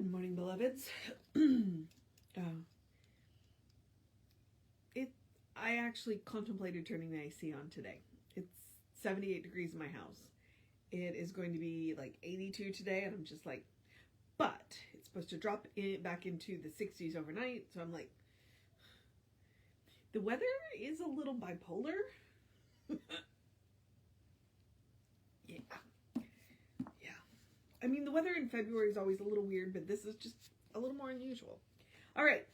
Good morning, beloveds. I actually contemplated turning the AC on today. It's 78 degrees in my house. It is going to be like 82 today, and I'm just like, but it's supposed to drop back into the 60s overnight, so I'm like, the weather is a little bipolar. Yeah. I mean, the weather in February is always a little weird, but this is just a little more unusual. All right.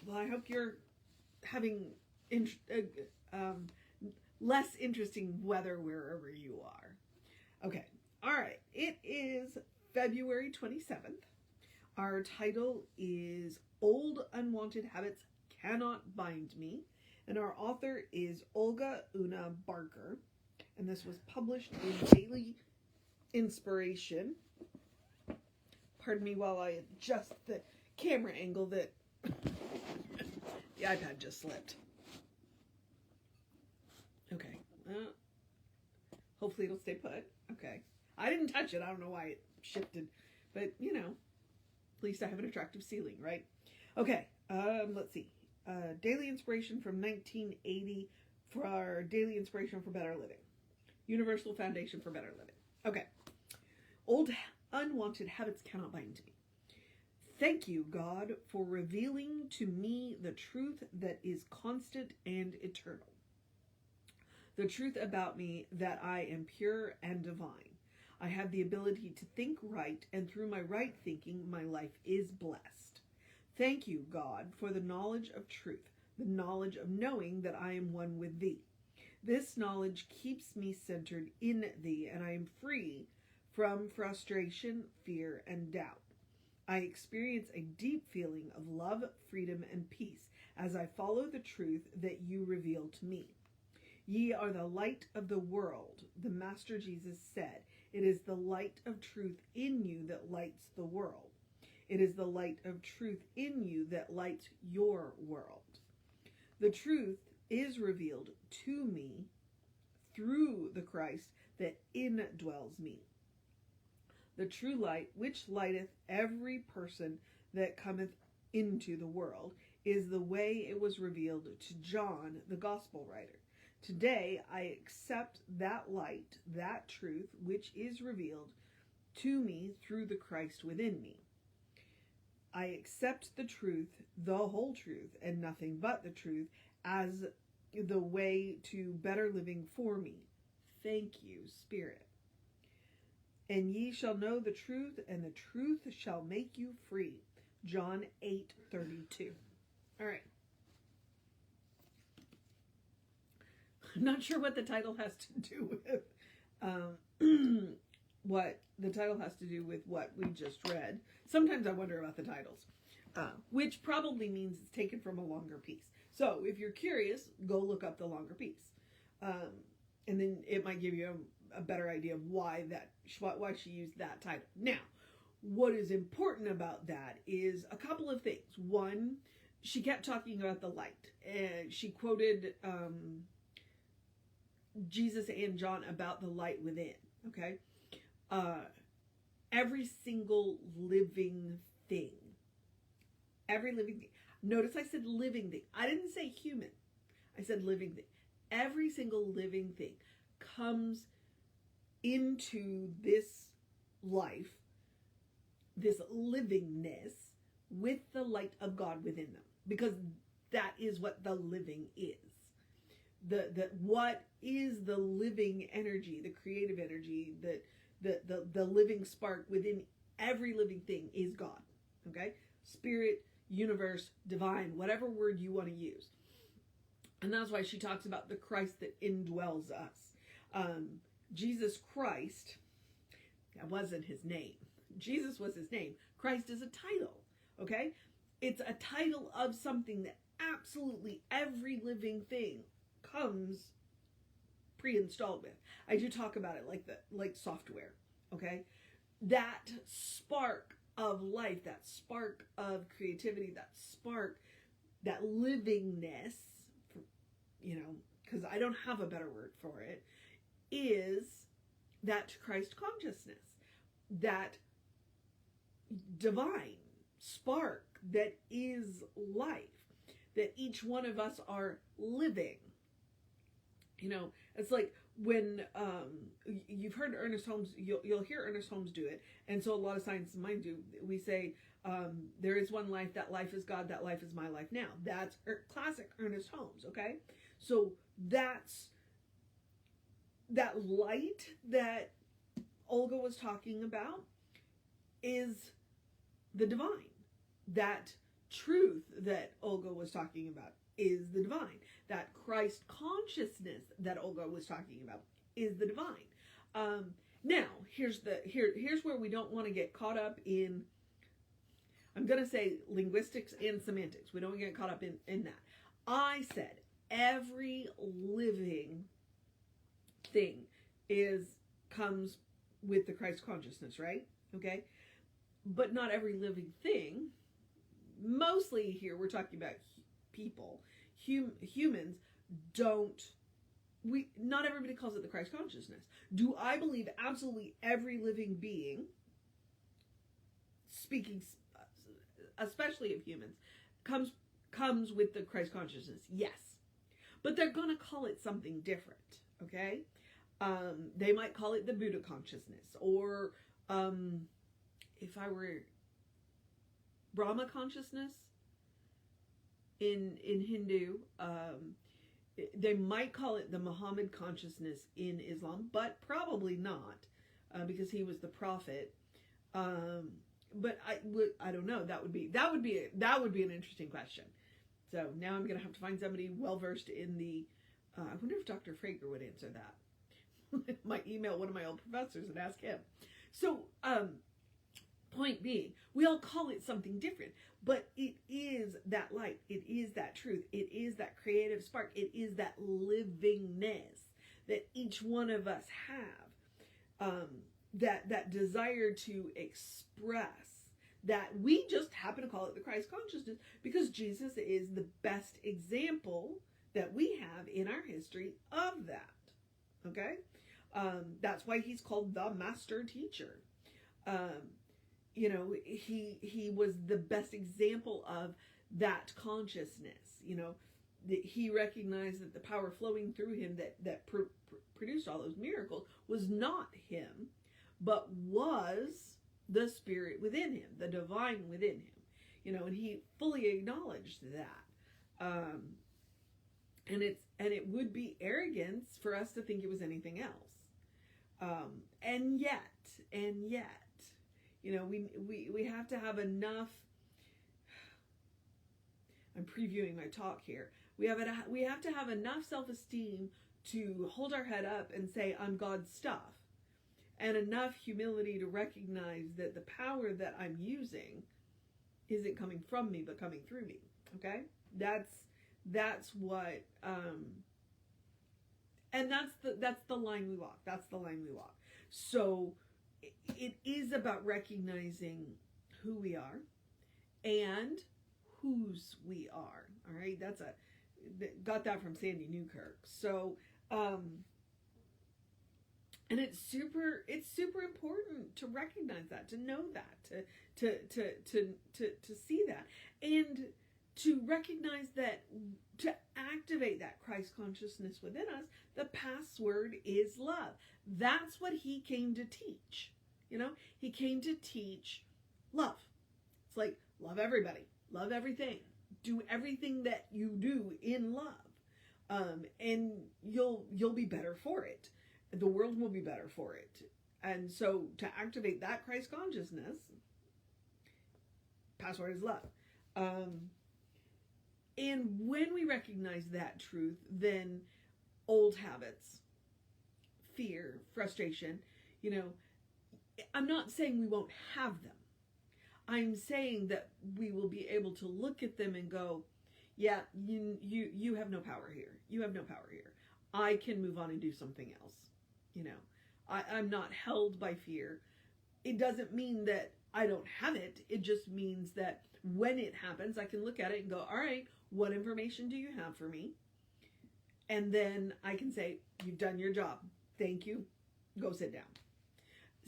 Well, I hope you're having less interesting weather wherever you are. Okay. All right. It is February 27th. Our title is Old Unwanted Habits Cannot Bind Me. And our author is Olga Una Barker. And this was published in Daily Inspiration. Pardon me while I adjust the camera angle that the iPad just slipped. Okay. Hopefully it'll stay put. Okay. I didn't touch it. I don't know why it shifted. But, you know, at least I have an attractive ceiling, right? Okay. Let's see. Daily Inspiration from 1980 for our Daily Inspiration for Better Living. Universal Foundation for Better Living. Okay. Old Unwanted Habits Cannot Bind Me. Thank you, God, for revealing to me the truth that is constant and eternal. The truth about me that I am pure and divine. I have the ability to think right, and through my right thinking, my life is blessed. Thank you, God, for the knowledge of truth, the knowledge of knowing that I am one with Thee. This knowledge keeps me centered in Thee, and I am free from frustration, fear, and doubt. I experience a deep feeling of love, freedom, and peace as I follow the truth that you reveal to me. Ye are the light of the world, the Master Jesus said. It is the light of truth in you that lights the world. It is the light of truth in you that lights your world. The truth is revealed to me through the Christ that indwells me. The true light, which lighteth every person that cometh into the world, is the way it was revealed to John, the gospel writer. Today, I accept that light, that truth, which is revealed to me through the Christ within me. I accept the truth, the whole truth, and nothing but the truth, as the way to better living for me. Thank you, Spirit. And ye shall know the truth, and the truth shall make you free. John 8:32. All right. I'm not sure what the title has to do with what we just read. Sometimes I wonder about the titles, which probably means it's taken from a longer piece. So if you're curious, go look up the longer piece, and then it might give you a better idea of why she used that title. Now, what is important about that is a couple of things. One, she kept talking about the light, and she quoted Jesus and John about the light within. Okay, every single living thing. Notice I said living thing. I didn't say human. I said living thing. Every single living thing comes into this life, this livingness, with the light of God within them, because that is what the living is. What is the living energy, the creative energy, the living spark within every living thing is God. Okay? Spirit, universe, divine, whatever word you want to use. And that's why she talks about the Christ that indwells us. Jesus Christ, that wasn't his name. Jesus was his name. Christ is a title, okay? It's a title of something that absolutely every living thing comes pre-installed with. I do talk about it like software, okay? That spark of life, that spark of creativity, that spark, that livingness, because I don't have a better word for it, is that Christ consciousness, that divine, spark that is life, that each one of us are living. You know, it's like when you've heard Ernest Holmes, you'll hear Ernest Holmes do it, and so a lot of science and mind do. We say, there is one life, that life is God, that life is my life now. That's classic Ernest Holmes, okay? So that's that light that Olga was talking about is the divine. That truth that Olga was talking about is the divine. That Christ consciousness that Olga was talking about is the divine. Now, here's where we don't want to get caught up in, I'm going to say linguistics and semantics. We don't get caught up in that. I said every living thing comes with the Christ consciousness, right? Okay? But not every living thing. Mostly here we're talking about people. Humans not everybody calls it the Christ consciousness. Do I believe absolutely every living being, speaking especially of humans, comes with the Christ consciousness? Yes. But they're going to call it something different, okay? They might call it the Buddha consciousness, or if I were Brahma consciousness in Hindu, they might call it the Muhammad consciousness in Islam, but probably not, because he was the prophet. But I don't know. That would be an interesting question. So now I'm going to have to find somebody well versed in the. I wonder if Dr. Frager would answer that. Might email one of my old professors and ask him. So, point being, we all call it something different, but it is that light. It is that truth. It is that creative spark. It is that livingness that each one of us have. That desire to express, that we just happen to call it the Christ consciousness because Jesus is the best example that we have in our history of that. Okay? That's why he's called the master teacher. You know, he was the best example of that consciousness. You know, that he recognized that the power flowing through him that produced all those miracles was not him, but was the spirit within him, the divine within him. You know, and he fully acknowledged that. And it would be arrogance for us to think it was anything else. And yet, you know, we have to have enough. I'm previewing my talk here. We have to have enough self-esteem to hold our head up and say, I'm God's stuff. And enough humility to recognize that the power that I'm using isn't coming from me, but coming through me. Okay? That's what, and that's the line we walk. That's the line we walk. So it is about recognizing who we are and whose we are. All right. Got that from Sandy Newkirk. So, and it's super important to recognize that, to know that, to see that, and to recognize that, to activate that Christ consciousness within us, the password is love. That's what he came to teach. You know, he came to teach love. It's like, love everybody, love everything, do everything that you do in love, and you'll be better for it. The world will be better for it. And so to activate that Christ consciousness, password is love. And when we recognize that truth, then old habits, fear, frustration, you know, I'm not saying we won't have them. I'm saying that we will be able to look at them and go, yeah, you have no power here. You have no power here. I can move on and do something else. You know, I'm not held by fear. It doesn't mean that I don't have it. It just means that when it happens, I can look at it and go, all right, what information do you have for me? And then I can say, you've done your job. Thank you. Go sit down.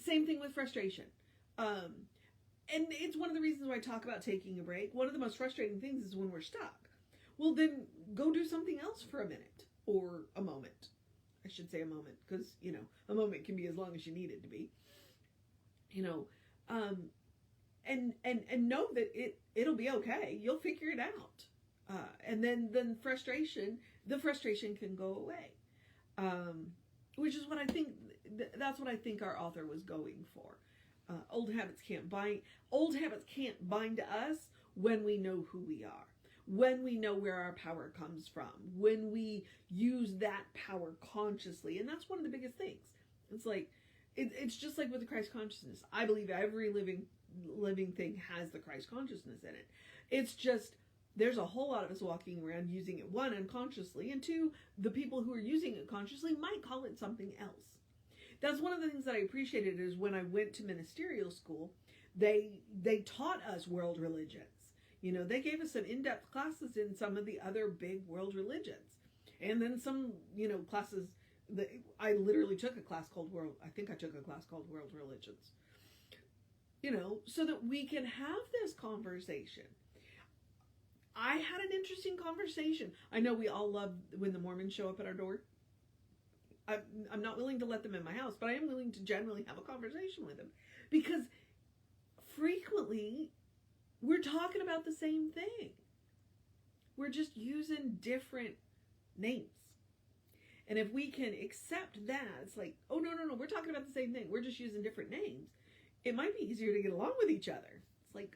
Same thing with frustration. And it's one of the reasons why I talk about taking a break. One of the most frustrating things is when we're stuck. Well, then go do something else for a minute or a moment. I should say a moment, because, a moment can be as long as you need it to be. And know that it'll be okay. You'll figure it out. And then the frustration can go away. Which is what I think, that's what I think our author was going for. Old habits can't bind us when we know who we are, when we know where our power comes from, when we use that power consciously. And that's one of the biggest things. It's like, it's just like with the Christ consciousness. I believe every living thing has the Christ consciousness in it. It's just, there's a whole lot of us walking around using it, one, unconsciously, and two, the people who are using it consciously might call it something else. That's one of the things that I appreciated, is when I went to ministerial school, they taught us world religions. They gave us some in-depth classes in some of the other big world religions. And then some, classes that I literally took a class called World Religions. So that we can have this conversation. I had an interesting conversation. I know we all love when the Mormons show up at our door. I'm not willing to let them in my house, but I am willing to generally have a conversation with them, because frequently we're talking about the same thing. We're just using different names. And if we can accept that, it's like, oh, no, we're talking about the same thing. We're just using different names. It might be easier to get along with each other. It's like,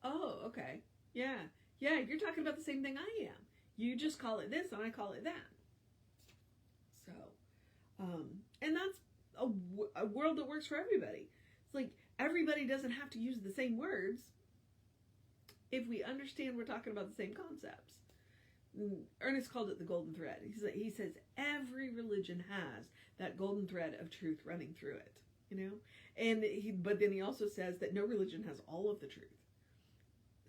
oh, okay. Yeah, you're talking about the same thing I am. You just call it this and I call it that. So, and that's a world that works for everybody. It's like, everybody doesn't have to use the same words if we understand we're talking about the same concepts. Ernest called it the golden thread. He says every religion has that golden thread of truth running through it, And but then he also says that no religion has all of the truth.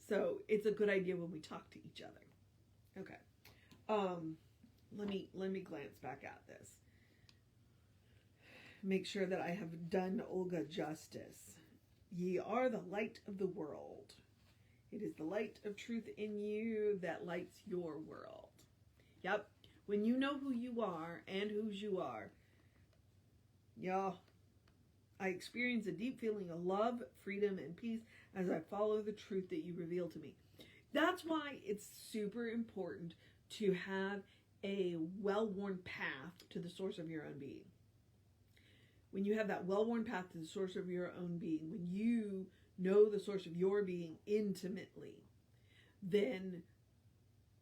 So it's a good idea when we talk to each other. Okay. Let me glance back at this. Make sure that I have done Olga justice. Ye are the light of the world. It is the light of truth in you that lights your world. Yep. When you know who you are and whose you are, y'all, I experience a deep feeling of love, freedom, and peace as I follow the truth that you reveal to me. That's why it's super important to have a well-worn path to the source of your own being. When you have that well-worn path to the source of your own being, when you know the source of your being intimately, then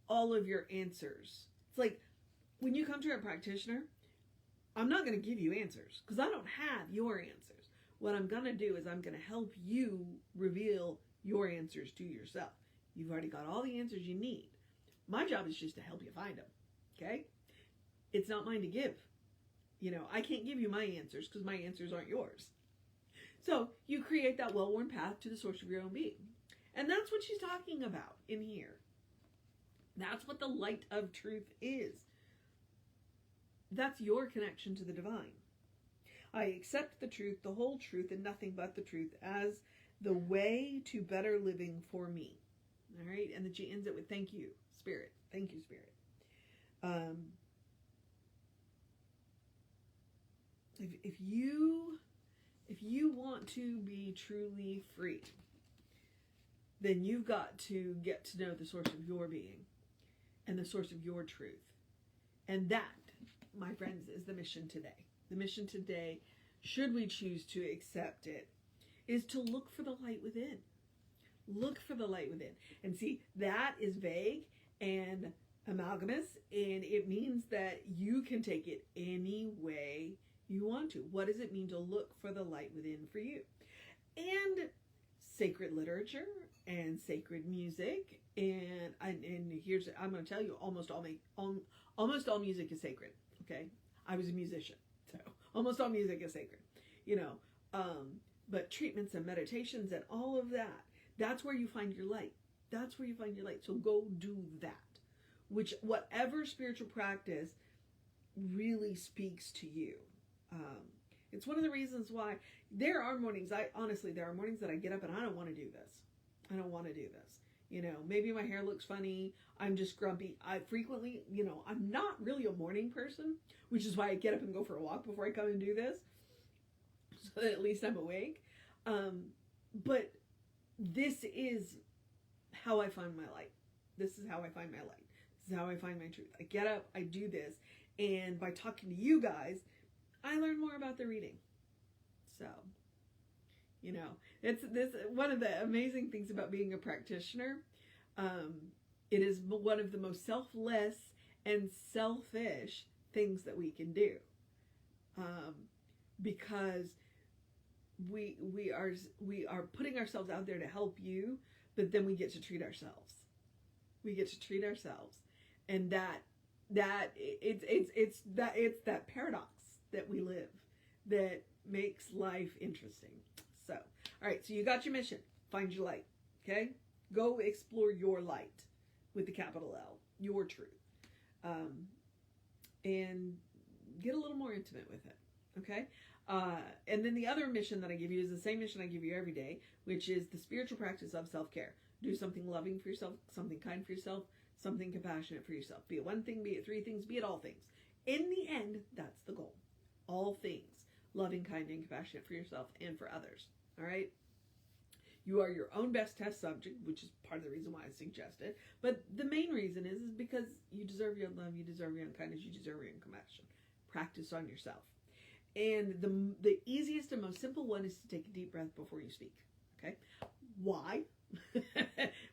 all of your answers, it's like when you come to a practitioner, I'm not going to give you answers because I don't have your answers. What I'm going to do is I'm going to help you reveal your answers to yourself. You've already got all the answers you need. My job is just to help you find them. Okay? It's not mine to give. I can't give you my answers because my answers aren't yours. So you create that well-worn path to the source of your own being. And that's what she's talking about in here. That's what the light of truth is. That's your connection to the divine. I accept the truth, the whole truth, and nothing but the truth as the way to better living for me. All right? And then she ends it with, thank you, Spirit. Thank you, Spirit. If you want to be truly free, then you've got to get to know the source of your being and the source of your truth. And that, my friends, is the mission today. The mission today, should we choose to accept it, is to look for the light within. Look for the light within. And see, that is vague and amalgamous, and it means that you can take it any way you want to. What does it mean to look for the light within for you? And sacred literature and sacred music, and here's, I'm going to tell you, almost all music is sacred. Okay, I was a musician, so almost all music is sacred. But treatments and meditations and all of that, that's where you find your light. That's where you find your light. So go do that. Whatever spiritual practice really speaks to you. It's one of the reasons why there are mornings, there are mornings that I get up and I don't want to do this. I don't want to do this. You know, maybe my hair looks funny. I'm just grumpy. I frequently, you know, I'm not really a morning person, which is why I get up and go for a walk before I come and do this. So that at least I'm awake. But this is how I find my light. This is how I find my light. This is how I find my truth. I get up, I do this, and by talking to you guys, I learn more about the reading. So, you know, it's this one of the amazing things about being a practitioner. It is one of the most selfless and selfish things that we can do, because we are putting ourselves out there to help you, but then we get to treat ourselves. We get to treat ourselves, and it's that paradox that we live that makes life interesting. So, all right, so you got your mission. Find your light, okay? Go explore your light with the capital L, your truth. And get a little more intimate with it, okay? And then the other mission that I give you is the same mission I give you every day, which is the spiritual practice of self-care. Do something loving for yourself, something kind for yourself, something compassionate for yourself. Be it one thing, be it three things, be it all things. In the end, that's the goal. All things. Loving, kind, and compassionate for yourself and for others. All right? You are your own best test subject, which is part of the reason why I suggest it. But the main reason is because you deserve your love, you deserve your own kindness, you deserve your own compassion. Practice on yourself. And the easiest and most simple one is to take a deep breath before you speak. Okay? Why?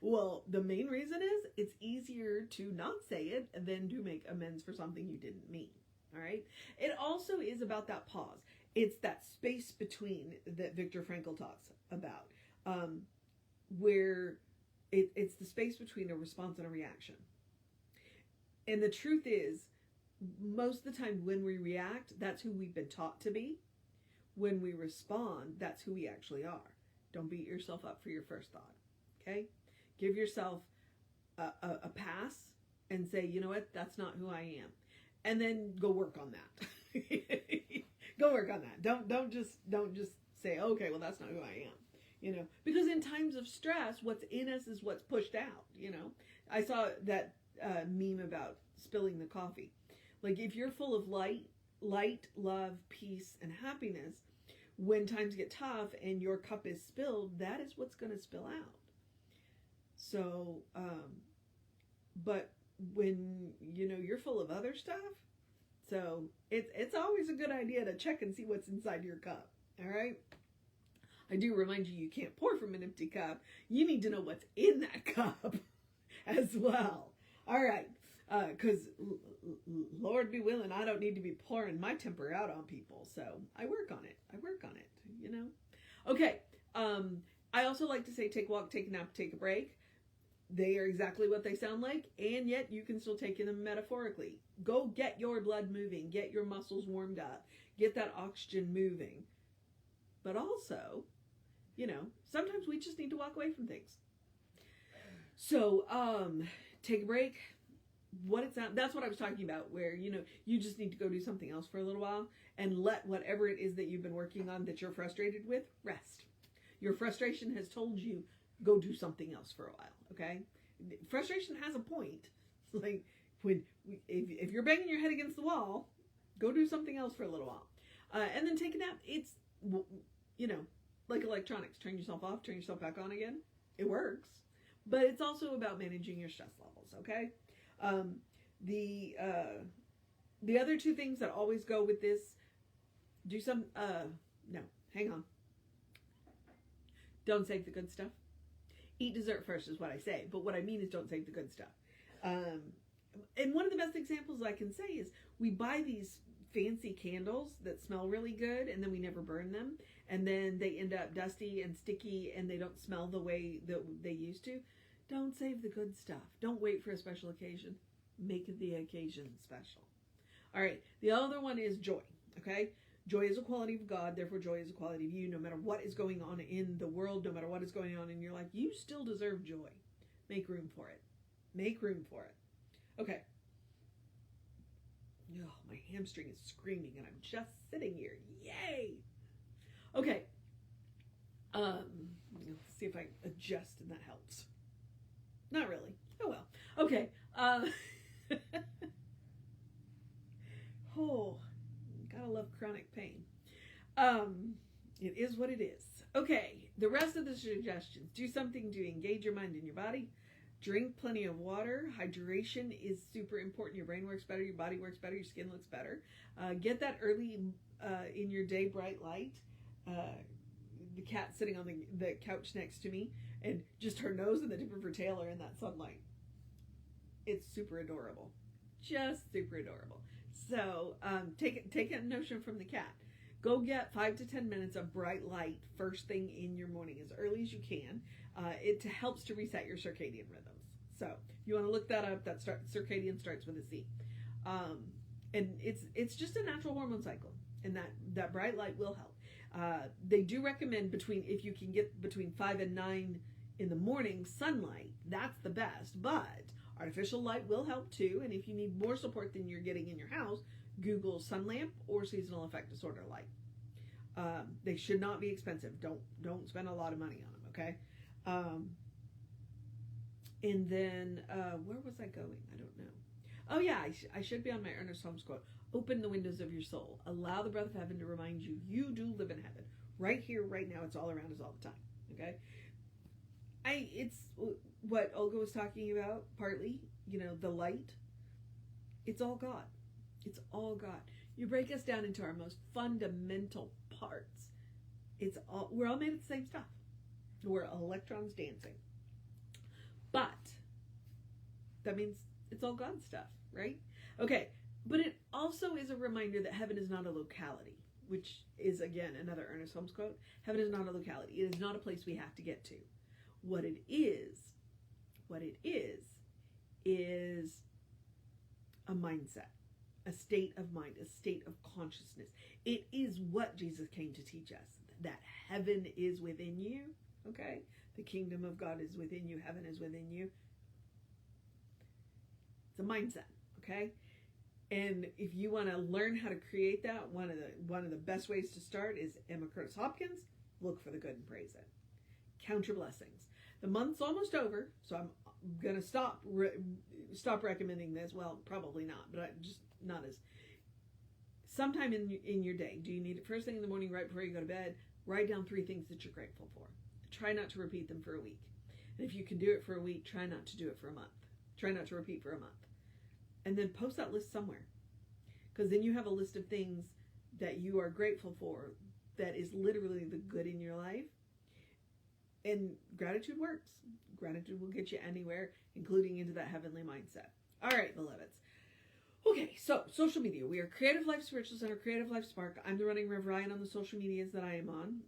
Well, the main reason is it's easier to not say it than to make amends for something you didn't mean. All right? It also is about that pause. It's that space between that Viktor Frankl talks about, where it's the space between a response and a reaction. And the truth is, most of the time when we react, that's who we've been taught to be. When we respond, that's who we actually are. Don't beat yourself up for your first thought. Okay? Give yourself a pass and say, you know what, that's not who I am. And then go work on that. Go work on that. Don't just say, okay, well, that's not who I am. You know, because in times of stress, what's in us is what's pushed out. You know, I saw that meme about spilling the coffee. Like, if you're full of light, love, peace, and happiness, when times get tough and your cup is spilled, that is what's going to spill out. So, but when, you know, you're full of other stuff, so it's always a good idea to check and see what's inside your cup. All right. I do remind you, you can't pour from an empty cup. You need to know what's in that cup as well. All right. Because Lord be willing, I don't need to be pouring my temper out on people. So I work on it, you know. Okay. I also like to say, take a walk, take a nap, take a break. They are exactly what they sound like, and yet you can still take them metaphorically. Go get your blood moving, get your muscles warmed up, get that oxygen moving. But also, you know, sometimes we just need to walk away from things. So, take a break. That's what I was talking about, where, you know, you just need to go do something else for a little while and let whatever it is that you've been working on that you're frustrated with rest. Your frustration has told you, go do something else for a while, okay? Frustration has a point. Like, if you're banging your head against the wall, go do something else for a little while. And then take a nap. It's, you know, like electronics. Turn yourself off, turn yourself back on again. It works. But it's also about managing your stress levels, okay? The other two things that always go with this, hang on. Don't save the good stuff. Eat dessert first is what I say, but what I mean is don't save the good stuff. And one of the best examples I can say is we buy these fancy candles that smell really good and then we never burn them, and then they end up dusty and sticky and they don't smell the way that they used to. Don't save the good stuff. Don't wait for a special occasion. Make the occasion special. All right. The other one is joy. Okay. Joy is a quality of God. Therefore, joy is a quality of you. No matter what is going on in the world, no matter what is going on in your life, you still deserve joy. Make room for it. Make room for it. Okay. Oh, my hamstring is screaming and I'm just sitting here. Yay! Okay. Let's see if I adjust and that helps. Not really. Oh well. Okay. Oh, gotta love chronic pain. It is what it is. Okay, the rest of the suggestions. Do something to engage your mind and your body. Drink plenty of water. Hydration is super important. Your brain works better, your body works better, your skin looks better. Get that early in your day bright light. The cat sitting on the couch next to me, and just her nose and the tip of her tail are in that sunlight. It's super adorable. Just super adorable. So take a notion from the cat. Go get 5 to 10 minutes of bright light first thing in your morning, as early as you can. It helps to reset your circadian rhythms. So if you want to look that up, circadian starts with a C. And it's just a natural hormone cycle, and that bright light will help. They do recommend if you can get between 5 and 9 in the morning sunlight, that's the best. But artificial light will help too. And if you need more support than you're getting in your house, Google sun lamp or seasonal affect disorder light. They should not be expensive. Don't spend a lot of money on them. Okay. And then where was I going? I don't know. Oh yeah, I should be on my Ernest Holmes quote. Open the windows of your soul. Allow the breath of heaven to remind you do live in heaven. Right here, right now. It's all around us all the time. Okay. It's what Olga was talking about. Partly, the light. It's all God. It's all God. You break us down into our most fundamental parts. We're all made of the same stuff. We're electrons dancing. But that means it's all God stuff, right? Okay. But it also is a reminder that heaven is not a locality, which is, again, another Ernest Holmes quote. Heaven is not a locality. It is not a place we have to get to. What it is a mindset, a state of mind, a state of consciousness. It is what Jesus came to teach us, that heaven is within you, okay? The kingdom of God is within you. Heaven is within you. It's a mindset, okay? And if you want to learn how to create that, one of the best ways to start is Emma Curtis Hopkins. Look for the good and praise it. Count your blessings. The month's almost over, so I'm gonna stop recommending this. Well, probably not, but sometime in your day. Do you need it first thing in the morning, right before you go to bed? Write down 3 things that you're grateful for. Try not to repeat them for a week. And if you can do it for a week, try not to do it for a month. Try not to repeat for a month. And then post that list somewhere. Because then you have a list of things that you are grateful for that is literally the good in your life. And gratitude works. Gratitude will get you anywhere, including into that heavenly mindset. All right, beloveds. Okay, so social media. We are Creative Life Spiritual Center, Creative Life Spark. I'm the running Rev Ryan on the social medias that I am on.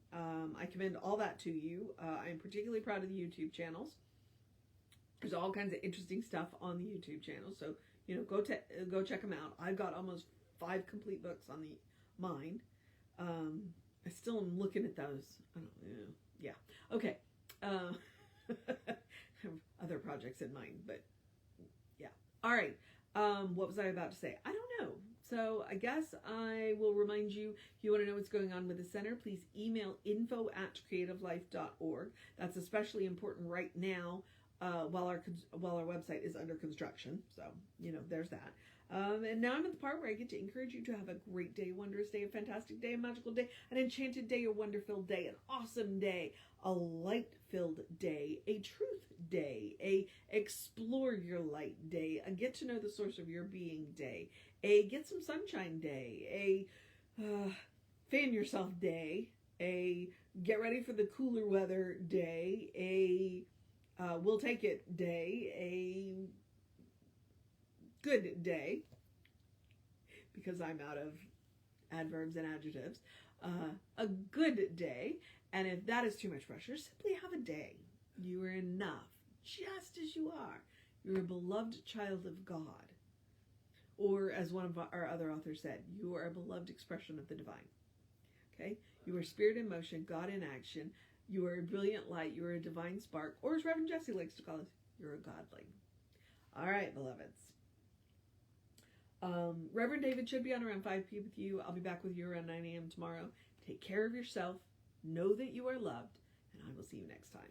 I commend all that to you. I'm particularly proud of the YouTube channels. There's all kinds of interesting stuff on the YouTube channel, so go check them out. I've got almost 5 complete books on mine. I still am looking at those. I don't know. Yeah. Okay. I have other projects in mind, but yeah. All right. What was I about to say? I don't know. So I guess I will remind you, if you want to know what's going on with the center, please email info@creativelife.org. That's especially important right now while our website is under construction. So, there's that. And now I'm at the part where I get to encourage you to have a great day, a wondrous day, a fantastic day, a magical day, an enchanted day, a wonder-filled day, an awesome day, a light-filled day, a truth day, a explore your light day, a get to know the source of your being day, a get some sunshine day, a fan yourself day, a get ready for the cooler weather day, a we'll take it day, a good day, because I'm out of adverbs and adjectives, a good day, and if that is too much pressure, simply have a day. You are enough, just as you are. You're a beloved child of God. Or, as one of our other authors said, you are a beloved expression of the divine. Okay? You are spirit in motion, God in action. You are a brilliant light. You are a divine spark. Or, as Reverend Jesse likes to call us, you're a godling. All right, beloveds. Reverend David should be on around 5 p.m. with you. I'll be back with you around 9 a.m. tomorrow. Take care of yourself. Know that you are loved. And I will see you next time.